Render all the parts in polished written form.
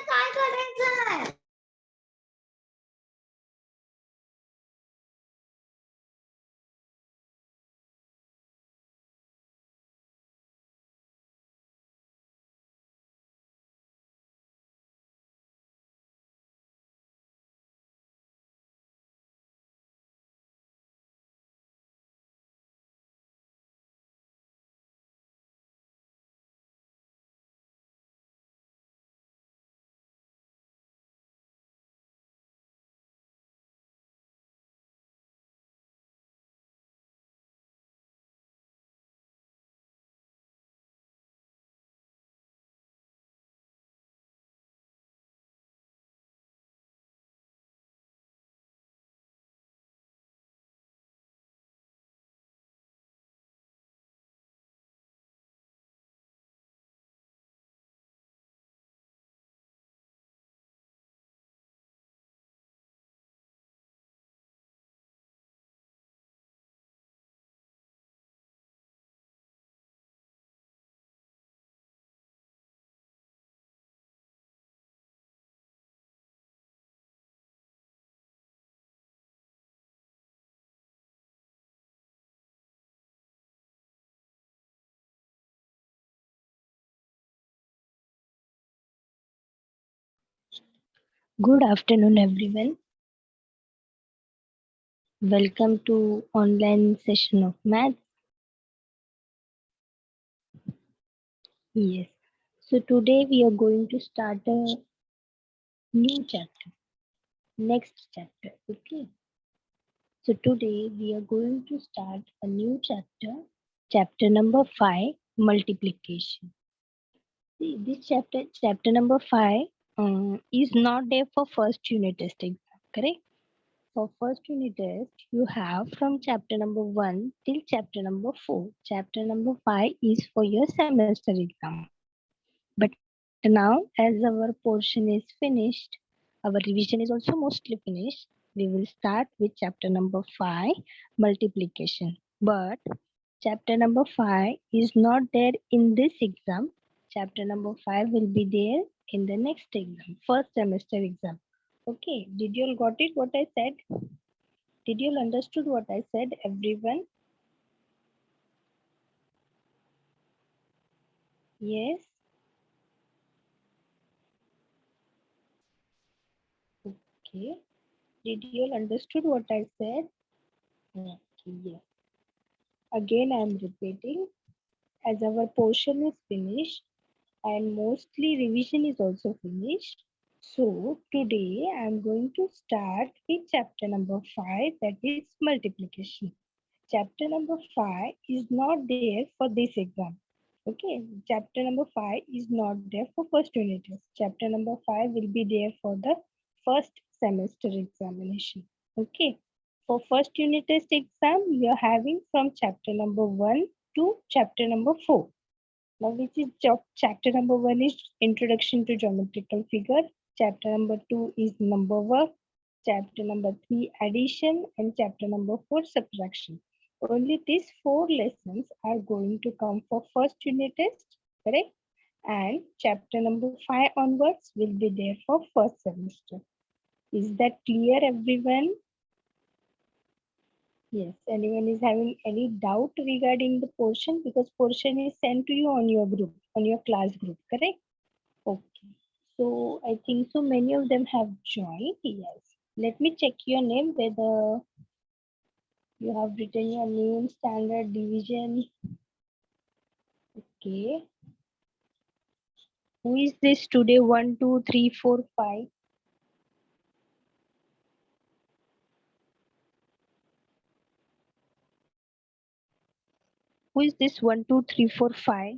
काय करायचं? Good afternoon, everyone. Welcome to online session of math. Yes. So today we are going to start a new chapter, next chapter. Okay. So today we are going to start a new chapter, chapter number 5, multiplication. See, this chapter number 5, is not there for first unit test exam, correct? For first unit test, you have from chapter number 1 till chapter number 4. Chapter number 5 is for your semester exam. But now, as our portion is finished, our revision is also mostly finished, we will start with chapter number 5, multiplication. But chapter number 5 is not there in this exam. Chapter number 5 will be there in the next exam, first semester exam. Okay, did you all got it what I said? Did you all understood what I said, everyone? Yes? Okay. Did you all understood what I said? Okay, yes. Again, I am repeating, as our portion is finished and mostly revision is also finished. So today I am going to start with chapter number 5, that is multiplication. Chapter number 5 is not there for this exam. Okay, chapter number 5 is not there for first unit test. Chapter number 5 will be there for the first semester examination. Okay, for first unit test exam, we are having from chapter number 1 to chapter number 4. Now, which is chapter number 1 is Introduction to Geometrical Figure. Chapter number 2 is Number Work. Chapter number 3 Addition, and chapter number 4 Subtraction. Only these 4 lessons are going to come for first unit test, correct? And chapter number 5 onwards will be there for first semester. Is that clear, everyone? Yes. Anyone is having any doubt regarding the portion? Because portion is sent to you on your group, on your class group, correct? Okay. So I think so many of them have joined. Yes. Let me check your name, whether you have written your name, standard, division. Okay. Who is this today? 1, 2, 3, 4, 5. Who is this 1, 2, 3, 4, 5?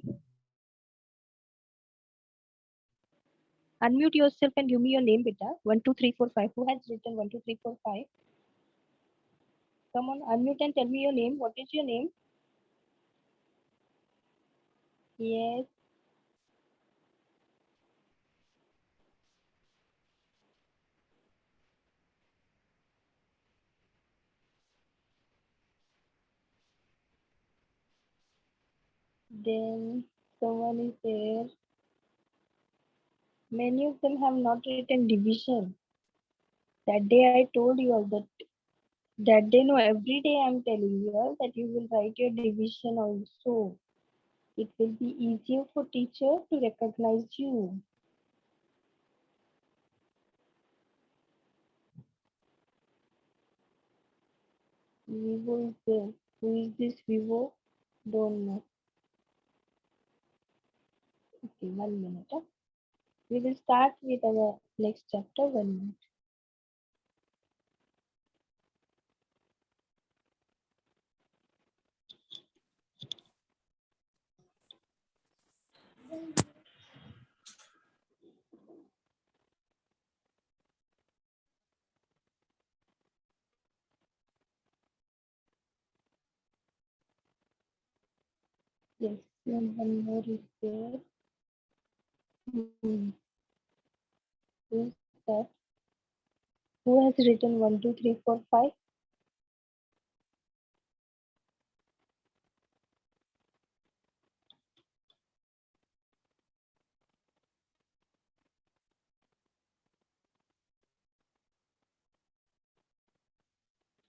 Unmute yourself and give me your name, beta. 1, 2, 3, 4, 5. Who has written 1, 2, 3, 4, 5? Come on, unmute and tell me your name. What is your name? Yes. Then Someone is there. Many of them have not written division. That day I told you all that day, no, every day I'm telling you all that you will write your division also. It will be easier for teacher to recognize you. Vivo is there. Who is this Vivo? Don't know. Okay, 1 minute. Huh? We will start with our next chapter. 1 minute. Yes, and one more is there. Hmm. Who is that? Who has written 1, 2, 3, 4, 5?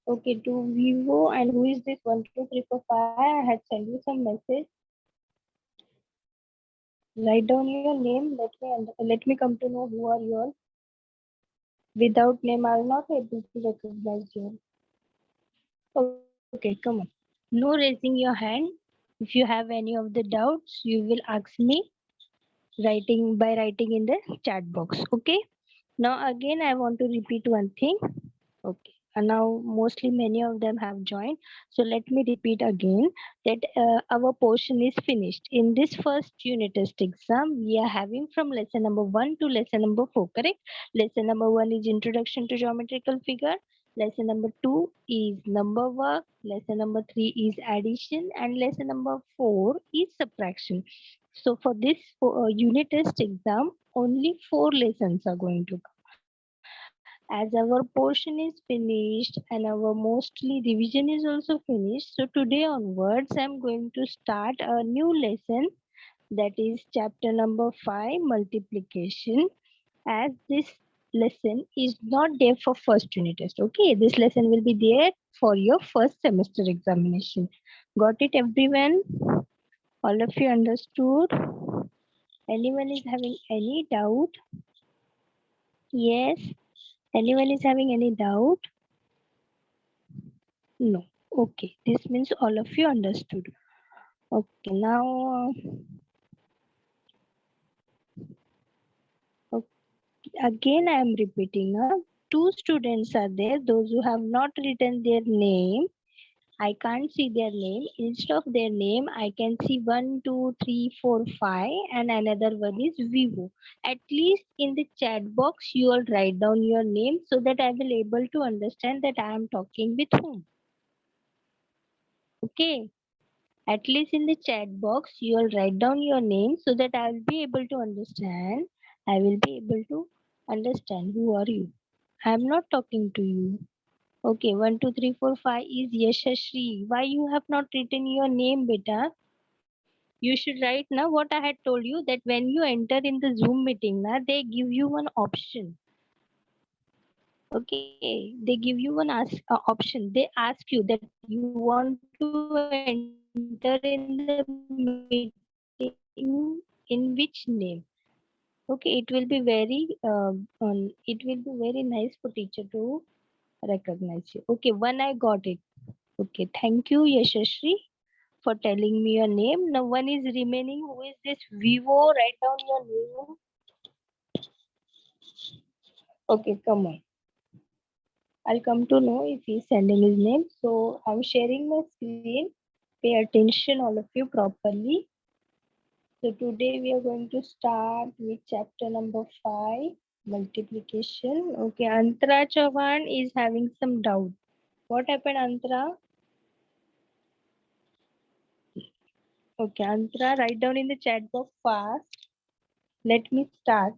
Okay, to Vivo and who is this 1, 2, 3, 4, 5? I had sent you some message. Write down your name. Let me come to know who are you all. Without name, I will not be able to recognize you. Okay, come on. No raising your hand. If you have any of the doubts, you will ask me writing in the chat box. Okay. Now again, I want to repeat one thing. Okay. And now mostly many of them have joined. So let me repeat again that our portion is finished. In this first unit test exam, we are having from lesson number 1 to lesson number 4, correct? Lesson number 1 is introduction to geometrical figure. Lesson number 2 is number work. Lesson number 3 is addition. And lesson number 4 is subtraction. So for this unit test exam, only 4 lessons are going to come. As our portion is finished and our mostly revision is also finished, so today onwards I'm going to start a new lesson, that is chapter number 5, multiplication. As this lesson is not there for first unit test, okay, this lesson will be there for your first semester examination. Got it everyone? All of you understood? Anyone is having any doubt? Yes. Anyone is having any doubt? No. Okay. This means all of you understood. Okay. Now, again, I am repeating. Two students are there. Those who have not written their name, I can't see their name. Instead of their name, I can see 1, 2, 3, 4, 5, and another one is Vivo. At least in the chat box, you all write down your name so that I will able to understand that I am talking with whom. Okay. At least in the chat box, you will write down your name so that I will be able to understand. I will be able to understand who are you. I am not talking to you. Okay, 1, 2, 3, 4, 5 is Yashashri. Why you have not written your name, beta? You should write now what I had told you, that when you enter in the Zoom meeting, na, they give you one option. Okay, they give you one option. They ask you that you want to enter in the meeting in which name. Okay, it will be it will be very nice for teacher to recognize you. Okay, one I got it. Okay, thank you, Yashashri, for telling me your name. Now one is remaining. Who is this? Vivo. Write down your name. Okay, come on. I'll come to know if he's sending his name. So I'm sharing my screen. Pay attention, all of you, properly. So today we are going to start with chapter number 5, multiplication. Okay, Antara Chauhan is having some doubt. What happened, Antara? Okay, Antara, write down in the chat box fast. Let me start.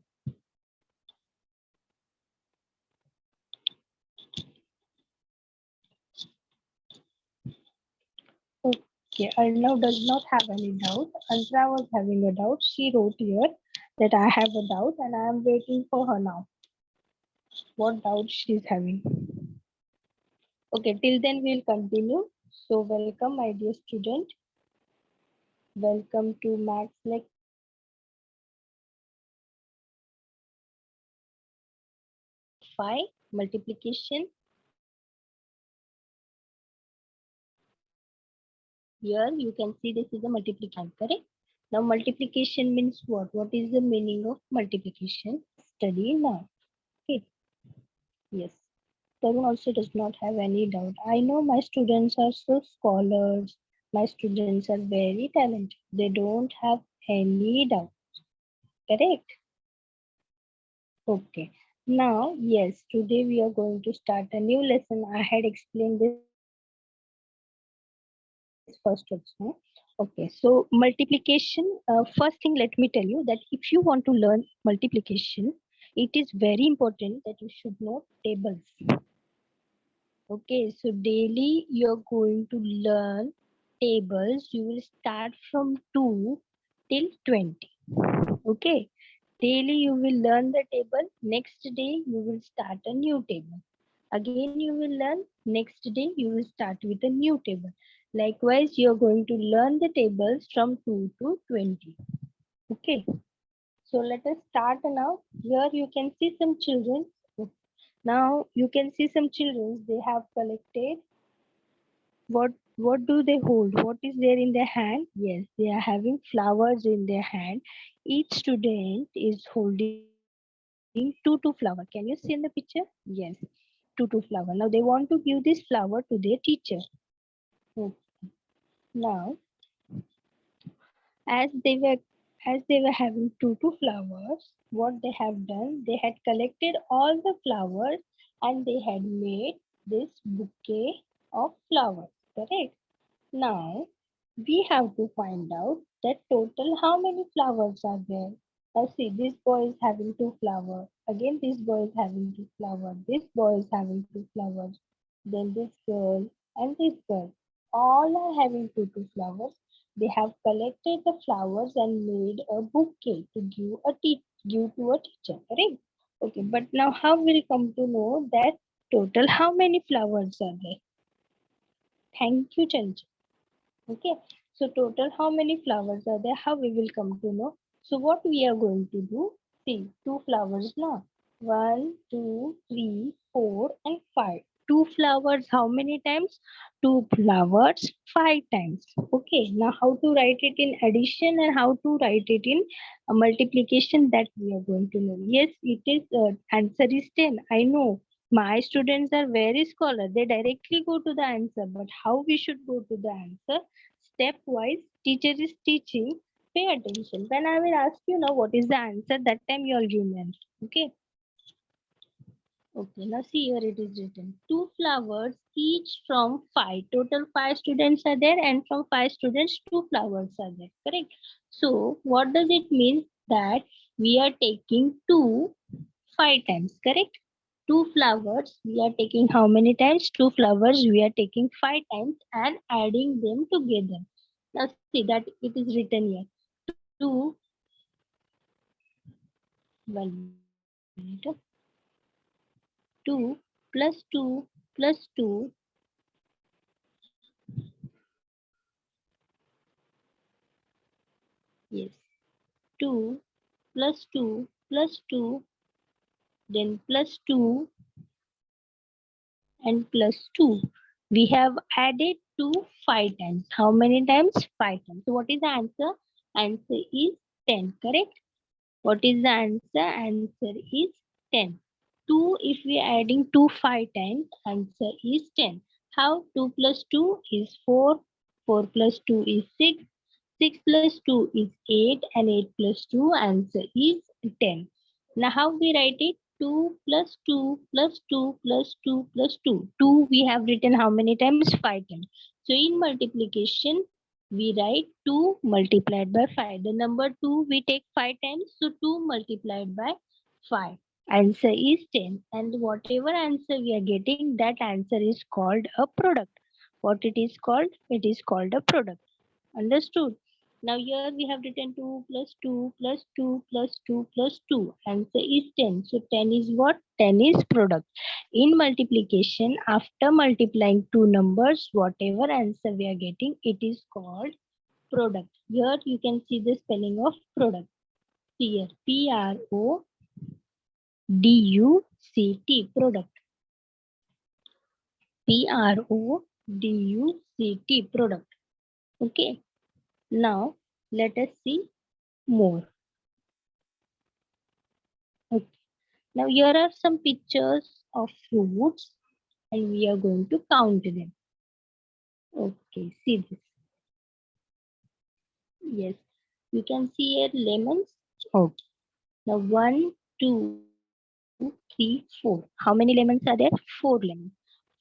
Okay, Arnav does not have any doubt. Antara was having a doubt. She wrote here that I have a doubt and I am waiting for her now. What doubt she's having? Okay, till then we'll continue. So welcome, my dear student. Welcome to Max lecture. Multiply, multiplication. Here you can see this is a multiplication, correct? Now multiplication means what? What is the meaning of multiplication? Study now. Okay. Yes. Tarun also does not have any doubt. I know my students are so scholars. My students are very talented. They don't have any doubt. Correct? Okay. Now, yes, today we are going to start a new lesson. I had explained this first also. Okay, so multiplication. First thing, let me tell you that if you want to learn multiplication, it is very important that you should know tables. Okay, so daily you're going to learn tables. You will start from 2 till 20. Okay, daily you will learn the table. Next day you will start a new table. Again you will learn. Next day you will start with a new table. Likewise, you're going to learn the tables from 2 to 20. Okay, so let us start now. Here you can see some children. Now you can see some children. They have collected what do they hold? What is there in their hand? Yes, they are having flowers in their hand. Each student is holding two flower. Can you see in the picture? Yes, two flower. Now they want to give this flower to their teacher. Hmm. Now, as they were having two flowers, what they have done, they had collected all the flowers and they had made this bouquet of flowers. Correct? Now, we have to find out that total how many flowers are there. Now see, this boy is having two flowers. Again, this boy is having two flowers. This boy is having two flowers. Then this girl and this girl. All are having two flowers. They have collected the flowers and made a bouquet to give to a teacher. Correct? Okay, but now how will come to know that total how many flowers are there? Thank you, Chanchal. Okay, so total how many flowers are there? How we will come to know? So what we are going to do? See, two flowers now. One, two, three, four, and five. Two flowers how many times? Two flowers five times. Okay, now how to write it in addition and how to write it in multiplication, that we are going to know. Yes, it is answer is 10. I know my students are very scholar. They directly go to the answer, but how we should go to the answer? Stepwise, teacher is teaching. Pay attention. When I will ask you now what is the answer, that time you all give me answer. Okay. Okay, now see here it is written. Two flowers each from five. Total five students are there, and from five students, two flowers are there. Correct? So what does it mean? That we are taking two five times. Correct? Two flowers we are taking how many times? Two flowers we are taking five times and adding them together. Now see that it is written here. Two, one minute. Two plus two plus two, yes. Two plus two plus two, then plus two and plus two. We have added two five times. How many times? Five times. So what is the answer? Answer is 10. Correct? What is the answer? Answer is 10. 2, if we are adding 2 5 times, answer is 10. How? 2 plus 2 is 4. 4 plus 2 is 6. 6 plus 2 is 8. And 8 plus 2, answer is 10. Now how we write it? 2 plus 2 plus 2 plus 2 plus 2. 2 we have written how many times? 5 times. So in multiplication, we write 2 multiplied by 5. The number 2 we take 5 times. So 2 multiplied by 5. Answer is 10. And whatever answer we are getting, that answer is called a product. What it is called? It is called a product. Understood? Now here we have written 2 plus 2 plus 2 plus 2 plus 2. Answer is 10. So 10 is what? 10 is product. In multiplication, after multiplying two numbers, whatever answer we are getting, it is called product. Here you can see the spelling of product. Here Product. Product. Okay. Now let us see more. Okay. Now here are some pictures of fruits and we are going to count them. Okay, see this. Yes, you can see here lemons. Okay. Now 1, 2, 3, 4. How many lemons are there? 4 lemons.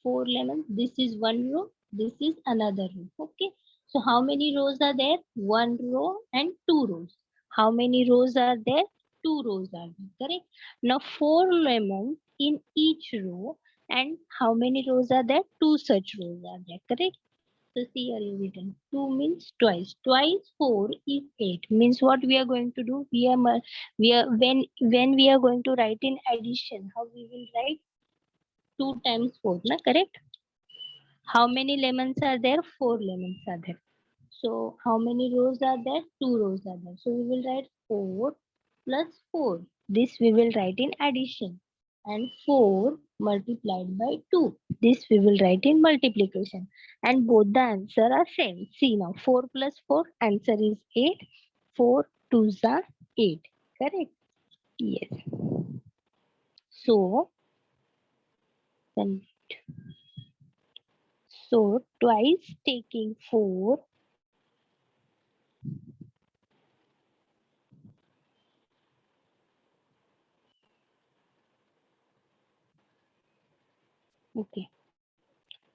4 lemons. This is one row. This is another row. Okay. So how many rows are there? One row and two rows. How many rows are there? Two rows are there. Correct. Now 4 lemons in each row. And how many rows are there? Two such rows are there. Correct. So see here is written 2 means twice. Twice 4 is 8. Means what we are going to do? When we are going to write in addition, how we will write 2 times 4, na? Correct? How many lemons are there? 4 lemons are there. So how many rows are there? 2 rows are there. So we will write 4 plus 4. This we will write in addition. And 4 multiplied by 2. This we will write in multiplication. And both the answer are same. See now 4 plus 4 answer is 8. 4 twos are 8. Correct? Yes. So then twice taking 4. Okay.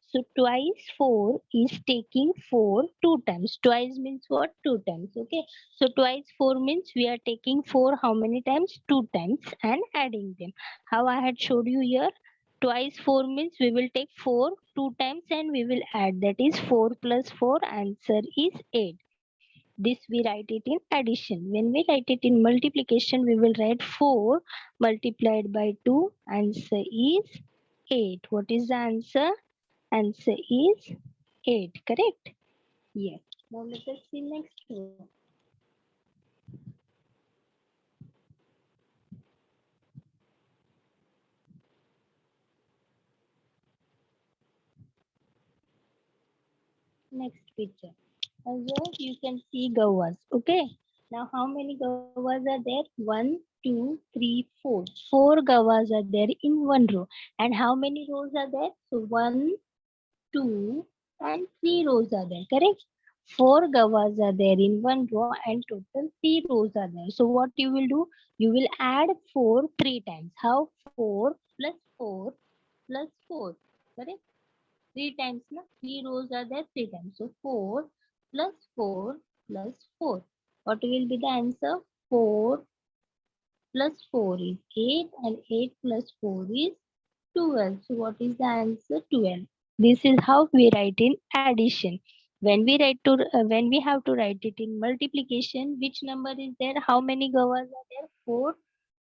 So twice 4 is taking 4 two times. Twice means what? Two times. Okay. So twice 4 means we are taking 4 how many times? Two times and adding them. How I had showed you here. Twice 4 means we will take 4 two times and we will add. That is 4 plus 4. Answer is 8. This we write it in addition. When we write it in multiplication, we will write 4 multiplied by 2. Answer is 8. What is the answer? Answer is 8. Correct? Yes. Now let us see next one. Next picture. Here you can see gawas. Okay. Now how many gawas are there? 1, 2, 3, 4. 4 gawas are there in one row. And how many rows are there? So 1, 2, and 3 rows are there. Correct? 4 gawas are there in one row and total 3 rows are there. So what you will do? You will add 4 3 times. How? 4 plus 4 plus 4. Correct? 3 times. Na? 3 rows are there 3 times. So 4 plus 4 plus 4. What will be the answer? 4 plus 4 is 8 and 8 plus 4 is 12. So what is the answer? 12. This is how we write in addition. When we have to write it in multiplication, which number is there? How many gawas are there? 4.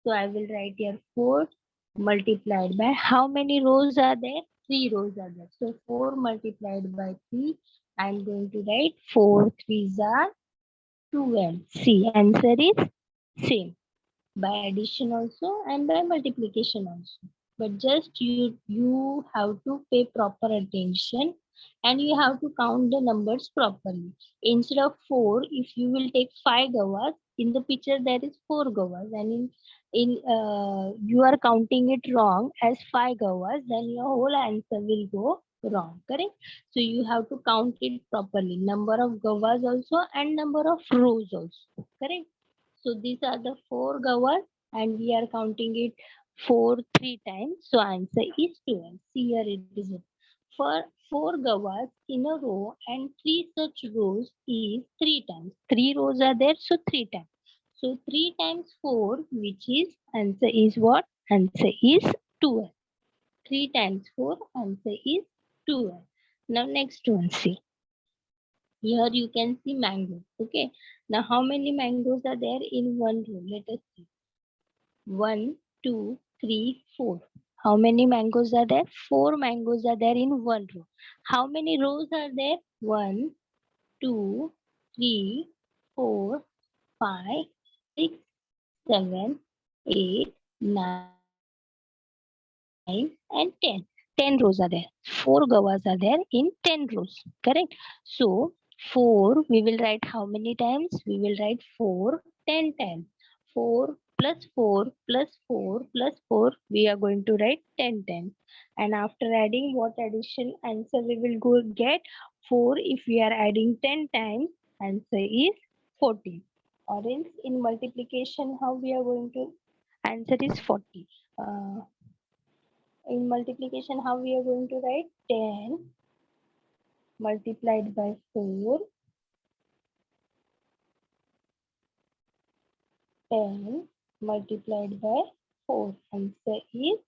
So I will write here 4 multiplied by how many rows are there? 3 rows are there. So 4 multiplied by 3. I am going to write 4 threes are 12. See, answer is same by addition also and by multiplication also. But just you have to pay proper attention and you have to count the numbers properly. Instead of 4, if you will take 5 gawas, in the picture there is 4 gawas, and in you are counting it wrong as 5 gawas, then your whole answer will go wrong. Correct? So you have to count it properly, number of gawas also and number of rows also. Correct? So these are the 4 gawas and we are counting it 4 3 times. So answer is 12. See here it is. For 4 gawas in a row and 3 such rows is 3 times. 3 rows are there, so 3 times. So 3 times 4, which is answer is what? Answer is 12. 3 times 4, answer is 12. Now next one, see. Here you can see mangoes. Okay. Now how many mangoes are there in one row? Let us see. 1, 2, 3, 4. How many mangoes are there? 4 mangoes are there in one row. How many rows are there? 1, 2, 3, 4, 5, 6, 7, 8, 9, and 10. 10 rows are there. 4 guavas are there in 10 rows. Correct? So 4 we will write how many times? We will write 4 10 times. 4 plus 4 plus 4 plus 4 we are going to write 10 times. And after adding what addition answer we will go get? 4 if we are adding 10 times, answer is 40. Or else in multiplication how we are going to answer is 40. In multiplication how we are going to write? 10 multiplied by 4, 10 multiplied by 4. Answer is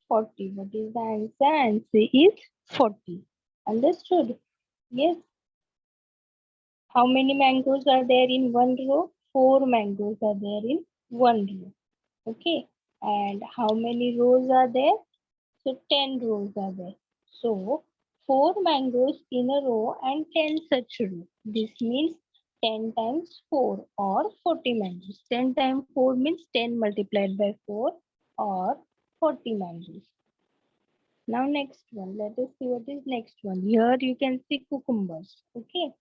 40. What is the answer? Answer is 40. Understood? Yes. How many mangoes are there in one row? 4 mangoes are there in one row. Okay. And how many rows are there? So 10 rows are there. So 4 mangoes in a row and 10 such rows. This means 10 times 4 or 40 mangoes. 10 times 4 means 10 multiplied by 4 or 40 mangoes. Now next one. Let us see what is next one. Here you can see cucumbers. Okay.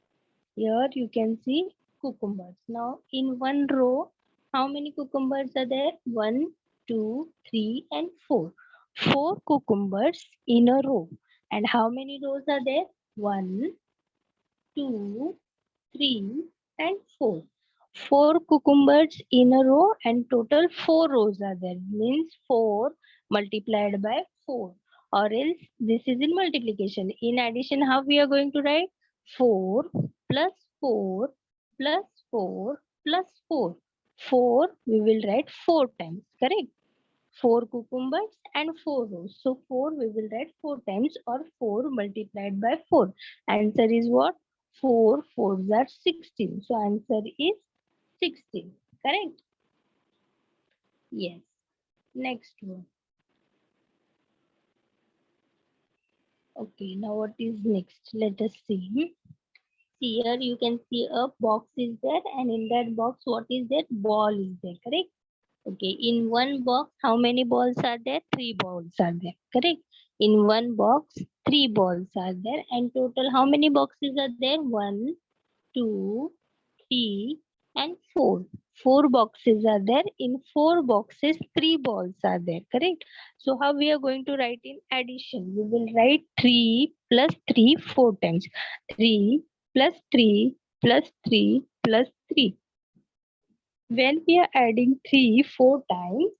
Here you can see cucumbers. Now in one row, how many cucumbers are there? 1, 2, 3 and 4. 4 cucumbers in a row. And how many rows are there? 1, 2, 3 and 4. 4 cucumbers in a row and total 4 rows are there. Means 4 multiplied by 4. Or else this is in multiplication. In addition, how we are going to write? 4 plus 4 plus 4 plus 4. 4 we will write 4 times. Correct? 4 cucumbers and 4 rows. So 4 we will write 4 times or 4 multiplied by 4. Answer is what? 4 4s are 16. So answer is 16. Correct? Yes. Next one. Okay, now what is next? Let us see. Here you can see a box is there and in that box what is there? Ball is there. Correct? Okay, in one box, how many balls are there? 3 balls are there. Correct? In one box, 3 balls are there. And total, how many boxes are there? 1, 2, 3, and 4. 4 boxes are there. In 4 boxes, 3 balls are there. Correct? So, how we are going to write in addition? We will write 3 plus 3 4 times. 3 plus 3 plus 3 plus 3. When we are adding 3 4 times,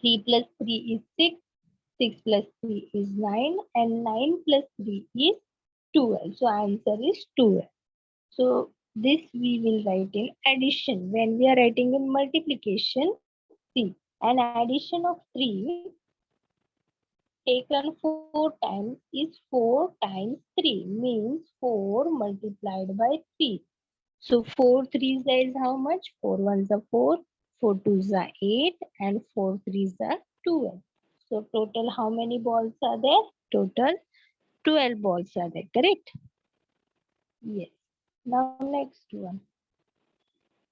3 plus 3 is 6, 6 plus 3 is 9, and 9 plus 3 is 12. So answer is 12. So this we will write in addition. When we are writing in multiplication, see, an addition of 3 taken 4 times is 4 times 3 means 4 multiplied by 3. So 4 threes is how much? 4 ones are 4, 4 twos are 8, and 4 threes are 12. So total how many balls are there? Total 12 balls are there, correct? Yes. Now next one.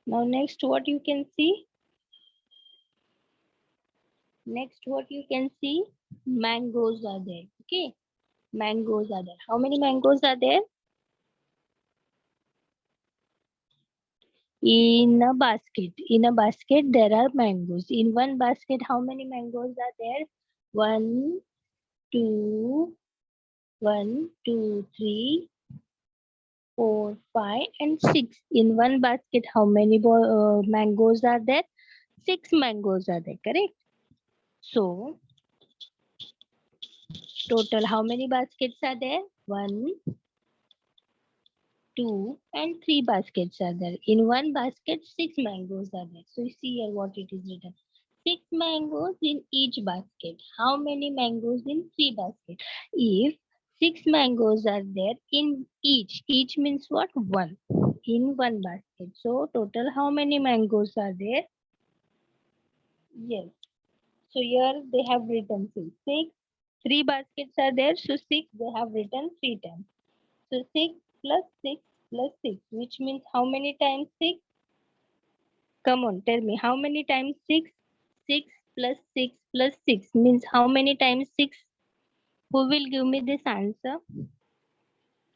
Now next what you can see? Next what you can see? Mangoes are there. Okay. Mangoes are there. How many mangoes are there? In a basket. In a basket there are mangoes. In one basket how many mangoes are there? One, two, 1, 2, 3, 4, 5, and 6. In one basket, how many mangoes are there? 6 mangoes are there, correct? So, total how many baskets are there? 1, 2, and 3 baskets are there. In one basket, 6 mangoes are there. So, you see here what it is written. 6 mangoes in each basket. How many mangoes in 3 baskets? If 6 mangoes are there in each. Each means what? One. In one basket. So total how many mangoes are there? Yes. So here they have written 6. 3 baskets are there. So 6 they have written 3 times. So 6 plus 6 plus 6, which means how many times 6? Come on, tell me how many times 6? 6 plus 6 plus 6 means how many times 6? Who will give me this answer?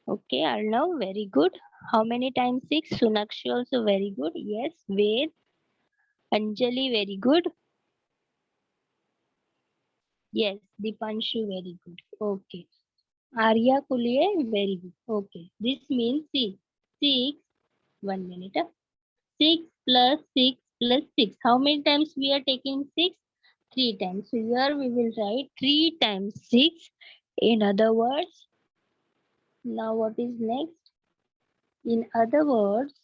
Okay, Arnav, very good. How many times 6? Sunakshi also very good. Yes, Ved, Anjali, very good. Yes, Dipanshu, very good. Okay. Arya Kuliye, very good. Okay. This means 6. 6, 1 minute. 6 plus 6 plus 6. How many times we are taking 6? 3 times. So here we will write 3 times 6. In other words, now what is next? In other words,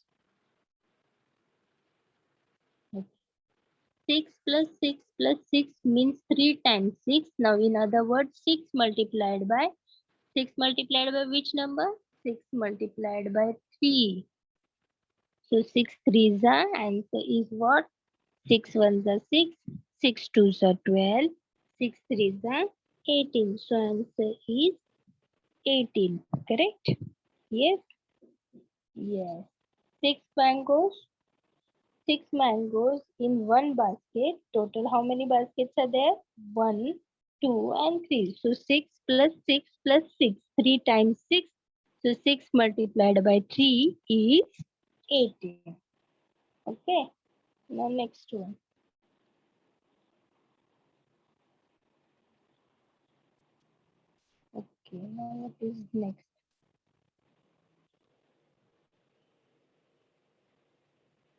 6 plus 6 plus 6 means 3 times 6. Now in other words, 6 multiplied by 6 multiplied by which number? 6 multiplied by 3. So 6 threes are answer is what? 6 ones are 6, 6 twos are 12, 6 threes are 18. So answer is 18. Correct? Yes? Yes. 6 mangoes. 6 mangoes in one basket. Total how many baskets are there? 1, 2 and 3. So 6 plus 6 plus 6. 3 times 6. So 6 multiplied by 3 is 18. Okay. Now next one. Okay. Now what is next?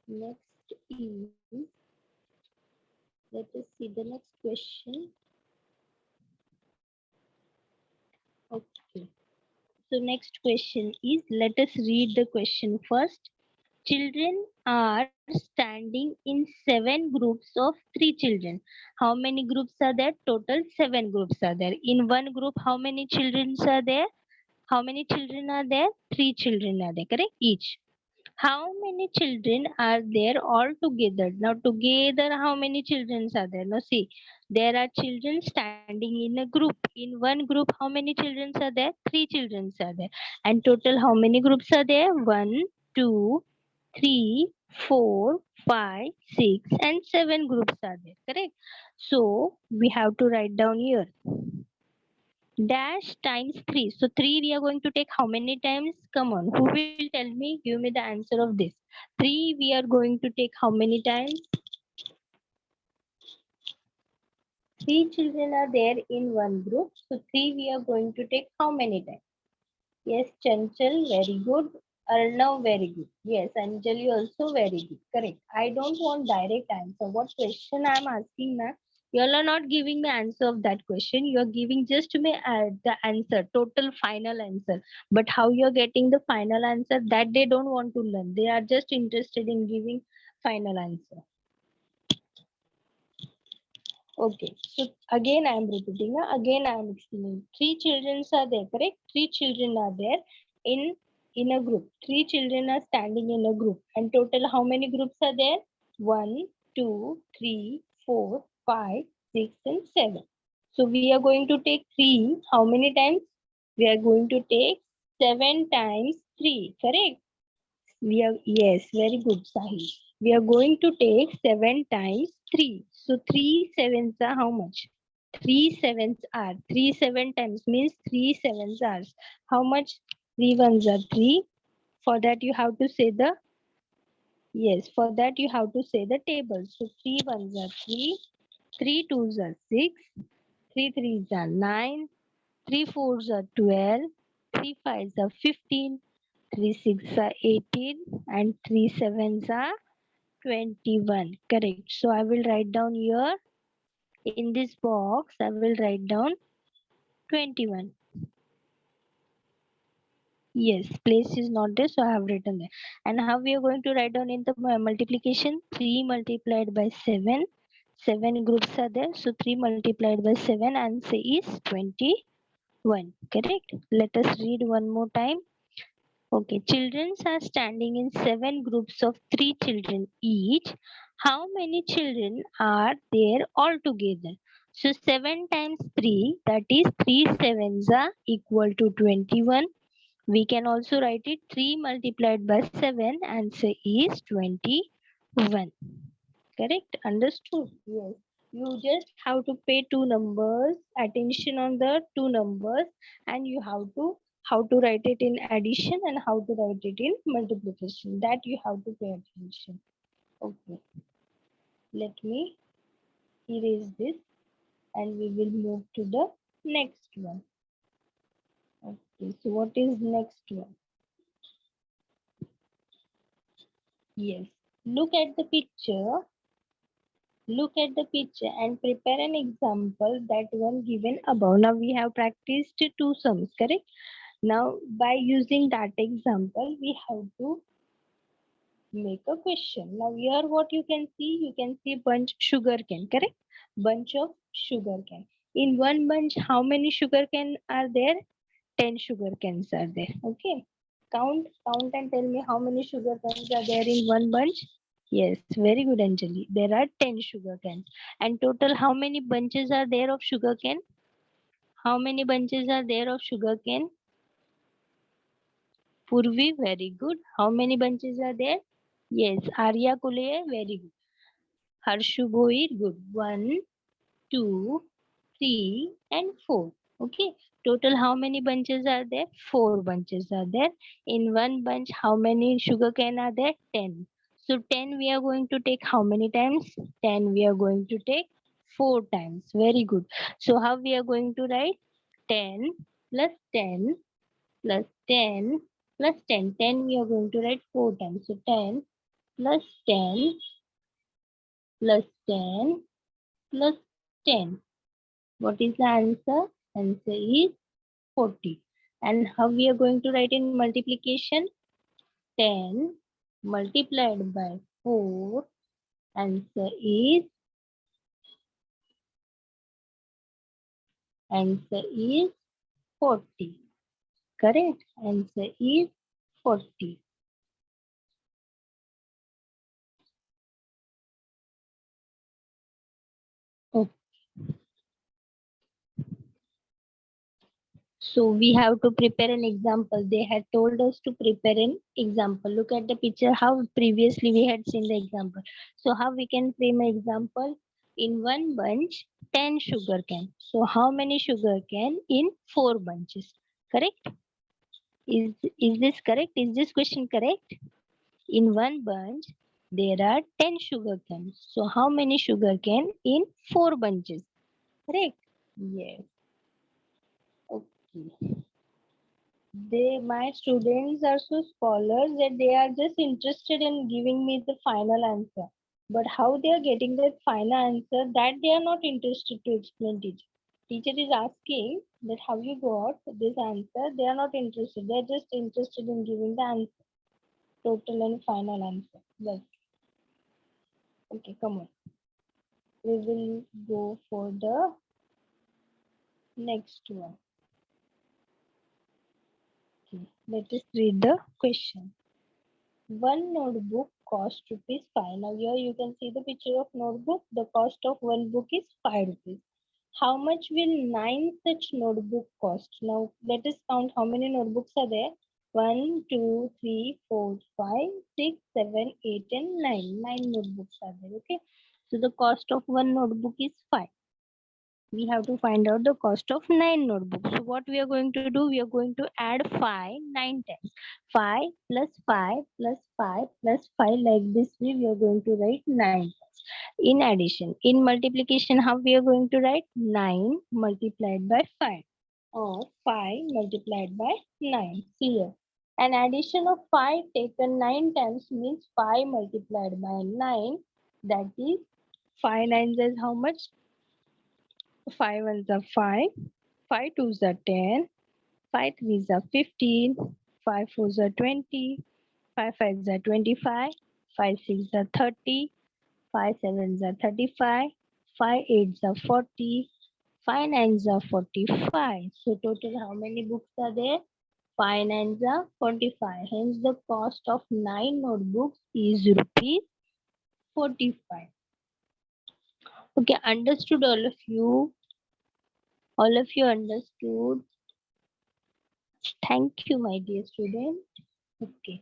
Next is, let us see the next question. Okay. So next question is, let us read the question first. Children are standing in 7 groups of 3 children. How many groups are there? Total 7 groups are there. In one group, how many children are there? How many children are there? 3 children are there, correct? Each. How many children are there all together? Now together how many children are there? Now see, there are children standing in a group. In one group how many children are there? 3 children are there. And total how many groups are there? 1, 2, 3, 4, 5, 6 and 7 groups are there. Correct? So we have to write down here. Dash times 3. So 3 we are going to take how many times? Come on. Who will tell me? Give me the answer of this. 3 we are going to take how many times? 3 children are there in one group. So 3 we are going to take how many times? Yes, Chanchal, very good. Arnav, very good. Yes, Anjali also very good. Correct. I don't want direct answer. What question I am asking now? You all are not giving me answer of that question. You are giving just me the answer, total final answer. But how you are getting the final answer, that they don't want to learn. They are just interested in giving final answer. Okay. So again I am repeating. Again I am explaining. 3 children are there, correct? 3 children are there in a group. 3 children are standing in a group. And total how many groups are there? 1, 2, 3, 4, 5, 6 and 7. So we are going to take 3. How many times? We are going to take 7 times 3. Correct? We are, yes, very good, Sahil. We are going to take 7 times 3. So 3 sevens are how much? 3 sevens are 3 7 times means 3 sevens are how much? 3 ones are 3. For that you have to say the, yes, for that you have to say the table. So 3 ones are 3, 3 twos are 6, 3 threes are 9, 3 fours are 12, 3 fives are 15, 3 six are 18 and 3 sevens are 21. Correct. So I will write down here in this box, I will write down 21. Yes, place is not there, so I have written there. And how we are going to write down in the multiplication? 3 multiplied by 7. 7 groups are there, so 3 multiplied by 7 answer is 21. 1. Correct? Let us read one more time. Okay, children are standing in 7 groups of 3 children each. How many children are there altogether? So 7 times 3, that is 3 sevens are equal to 21. We can also write it 3 multiplied by 7. Answer is 21. Correct? Understood? Yes. You just have to pay two numbers, attention on the two numbers, and you have to how to write it in addition and how to write it in multiplication. That you have to pay attention. Okay. Let me erase this and we will move to the next one. Okay. So what is next one? Yes. Look at the picture. Look at the picture and prepare an example that one given above. Now we have practiced two sums, correct? Now by using that example, we have to make a question. Now here what you can see bunch sugar cane, correct? Bunch of sugar cane. In one bunch, how many sugar cane are there? 10 sugar canes are there. Okay. Count and tell me how many sugar canes are there in one bunch. Yes, very good, Anjali. There are 10 sugar canes. And total, how many bunches are there of sugar cane? How many bunches are there of sugar cane? Purvi, very good. How many bunches are there? Yes, Arya Kule, very good. Harshu Bhoir, good. 1, 2, 3, and 4. Okay. Total, how many bunches are there? 4 bunches are there. In one bunch, how many sugar cane are there? 10. So 10 we are going to take how many times? 10 we are going to take 4 times. Very good. So how we are going to write? 10 plus 10 plus 10 plus 10. 10 we are going to write 4 times. So 10 plus 10 plus 10 plus 10. What is the answer? Answer is 40. And how we are going to write in multiplication? 10 multiplied by 4. Answer is 40. Correct? Answer is 40. Okay. So we have to prepare an example. They had told us to prepare an example. Look at the picture how previously we had seen the example. So how we can frame an example? In one bunch, 10 sugar cane. So how many sugar cane in 4 bunches? Correct? Is this correct? Is this question correct? In one bunch, there are 10 sugar canes. So how many sugar cane in 4 bunches? Correct? Yes. Okay. My students are so scholars that they are just interested in giving me the final answer. But how they are getting that final answer, that they are not interested to explain teacher. Teacher is asking that how you got this answer. They are not interested. They are just interested in giving the answer, total and final answer. But okay, come on. We will go for the next one. Okay, let us read the question. One notebook cost rupees 5. Now here you can see the picture of notebook. The cost of one book is 5 rupees. How much will 9 such notebook cost? Now let us count how many notebooks are there. 1, 2, 3, 4, 5, 6, 7, 8, and 9. 9 notebooks are there. Okay. So the cost of one notebook is 5. We have to find out the cost of 9 notebooks. So what we are going to do, we are going to add 5 9 times. 5 plus 5 plus 5 plus 5, like this way we are going to write 9. In addition, in multiplication, how we are going to write? 9 multiplied by 5 or 5 multiplied by 9. Clear? An addition of 5 taken 9 times means 5 multiplied by 9, that is 5 nines is how much? 5 ones are 5, 5 twos are 10, 5 threes are 15, 5 fours are 20, 5 fives are 25, 5 sixes are 30, 5 sevens are 35, 5 eights are 40, 5 nines are 45. So total how many books are there? 5 nines are 45. Hence the cost of 9 notebooks is rupees 45. Okay, understood all of you? All of you understood? Thank you, my dear student. Okay.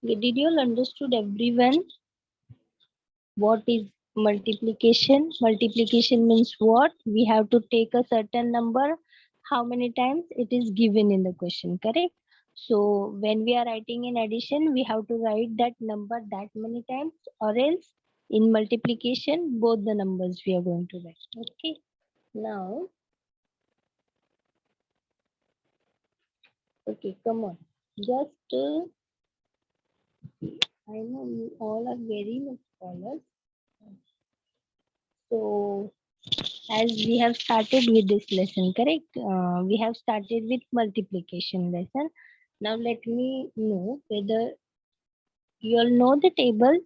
Did you all understood everyone? What is multiplication? Multiplication means what? We have to take a certain number. How many times it is given in the question, correct? So when we are writing in addition, we have to write that number that many times, or else in multiplication, both the numbers we are going to write. Okay. Now, okay, come on. Just, I know you all are very much scholars. So as we have started with this lesson, correct? We have started with multiplication lesson. Now let me know whether you all know the tables.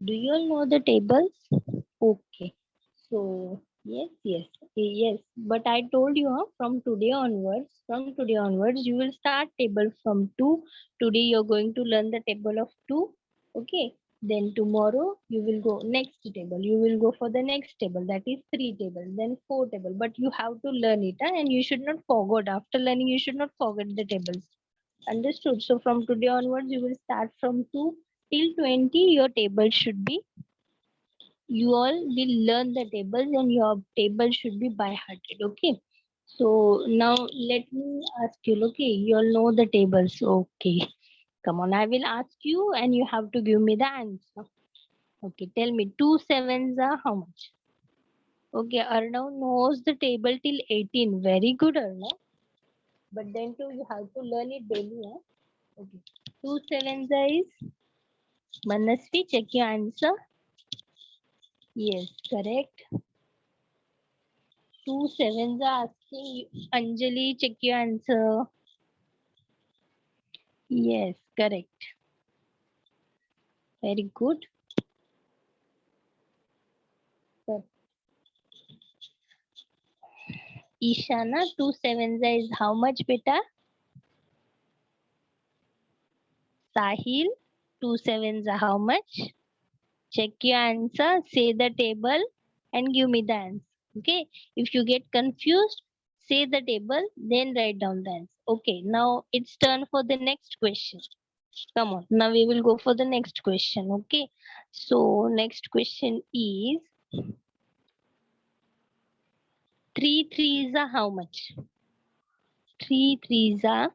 Do you all know the tables? Okay. So yes. But I told you from today onwards, you will start table from 2. Today you're going to learn the table of 2. Okay. Then tomorrow you will go next table. You will go for the next table, that is 3 table, then 4 table. But you have to learn it, and you should not forget. After learning, you should not forget the tables. Understood? So from today onwards, you will start from 2 till 20. Your table should be, you all will learn the tables, and your table should be by hearted. Okay. So now let me ask you. Okay, you all know the tables. Okay. Come on, I will ask you and you have to give me the answer. Okay, tell me 2 sevens are how much? Okay, Arnav knows the table till 18. Very good, Arnav. But then too, you have to learn it daily. Huh? Okay. 2 sevens is Manasvi, check your answer. Yes, correct. 2 sevens are asking you. Anjali, check your answer. Yes, correct. Very good. But Ishana, 2 sevens is how much, beta? Sahil, 2 sevens are how much? Check your answer, say the table and give me the answer. Okay. If you get confused, say the table, then write down the answer. Okay. Now it's turn for the next question. Come on. Now we will go for the next question. Okay. So next question is 3 threes are how much? 3 threes are,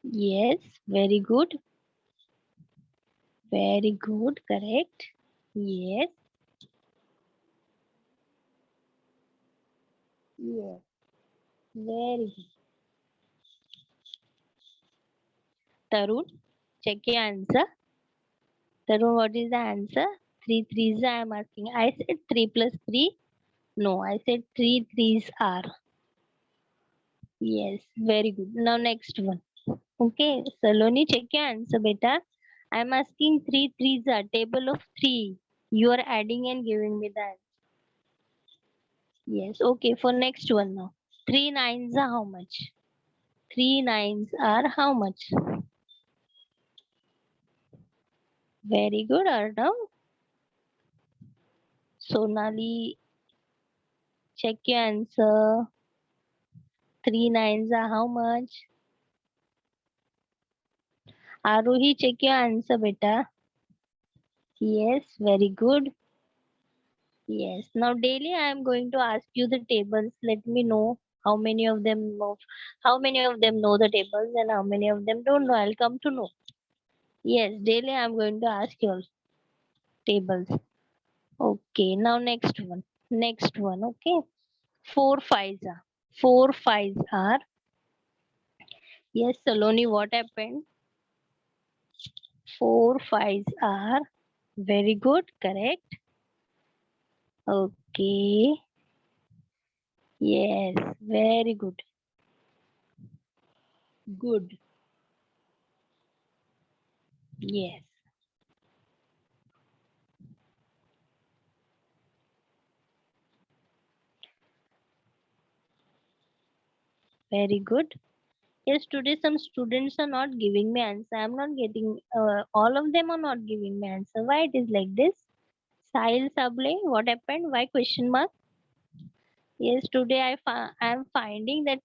yes, very good. Very good, correct. Yes, yes, very good. Tarun, check your answer. Tarun, what is the answer? 3 threes I am asking. I said 3 plus 3. No, I said 3 threes are. Yes, very good. Now next one. Okay, Saloni, check your answer, beta. I am asking 3 threes are table of 3. You are adding and giving me the answer. Yes, okay, for next one now. 3 nines are how much? 3 nines are how much? Very good, Arnav. Sonali, check your answer. 3 nines are how much? Arohi, check your answer, beta. Yes, very good. Yes. Now daily I am going to ask you the tables. Let me know how many of them know the tables and how many of them don't know. I'll come to know. Yes, daily I am going to ask you all tables. Okay, now next one. Next one, okay. 4 fives are. 4 fives are. Yes, Saloni, what happened? 4 fives are. Very good, correct. Okay. Yes, very good. Good. Yes. Very good. Yes, today some students are not giving me answer. I'm not getting, all of them are not giving me answer. Why it is like this? Sahil Sable, what happened? Why question mark? Yes, today I'm finding that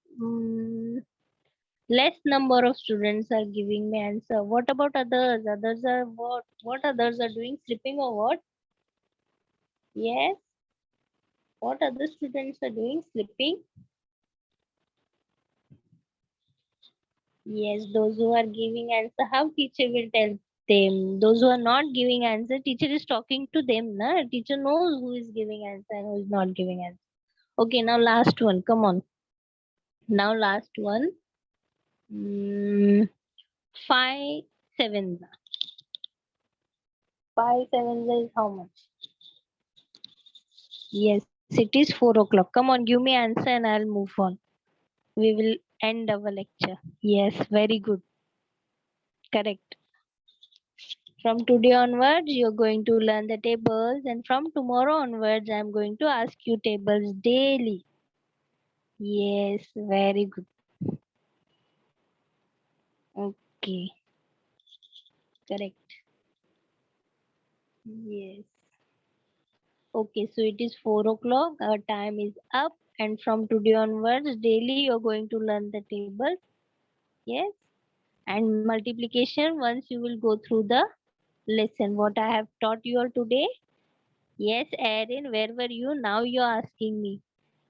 less number of students are giving me answer. What about others? Others are what? What others are doing? Sleeping or what? Yes. What other students are doing? Sleeping? Yes, those who are giving answer, how teacher will tell them? Those who are not giving answer, teacher is talking to them, na? Teacher knows who is giving answer and who is not giving answer. Okay, now last one. Come on. Now last one. Mm, 5 sevens. 5 sevens is how much? Yes, it is 4 o'clock. Come on, give me answer and I'll move on. We will end our lecture. Yes, very good. Correct. From today onwards, you're going to learn the tables, and from tomorrow onwards, I'm going to ask you tables daily. Yes, very good. Okay, correct. Yes. Okay, so it is 4 o'clock. Our time is up, and from today onwards, daily you're going to learn the table. Yes, and multiplication once you will go through the lesson. What I have taught you all today. Yes, Erin, where were you? Now you're asking me.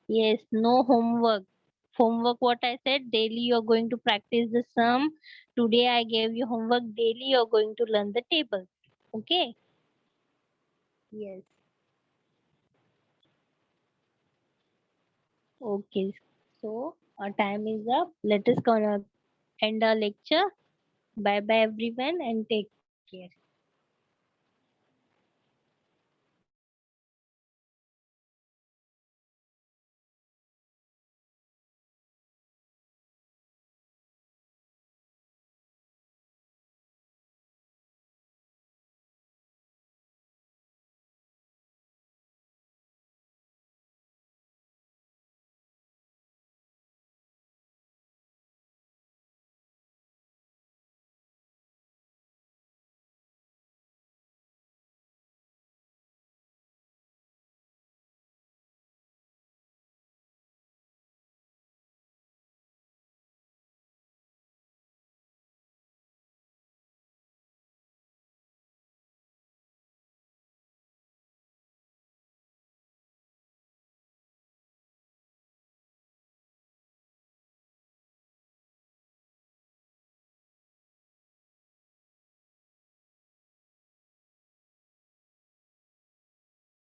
Yes, no homework. Homework, what I said, daily you're going to practice the sum. Today I gave you homework, daily you're going to learn the table. Okay? Yes. Okay. So our time is up. Let us end our lecture. Bye bye everyone and take care.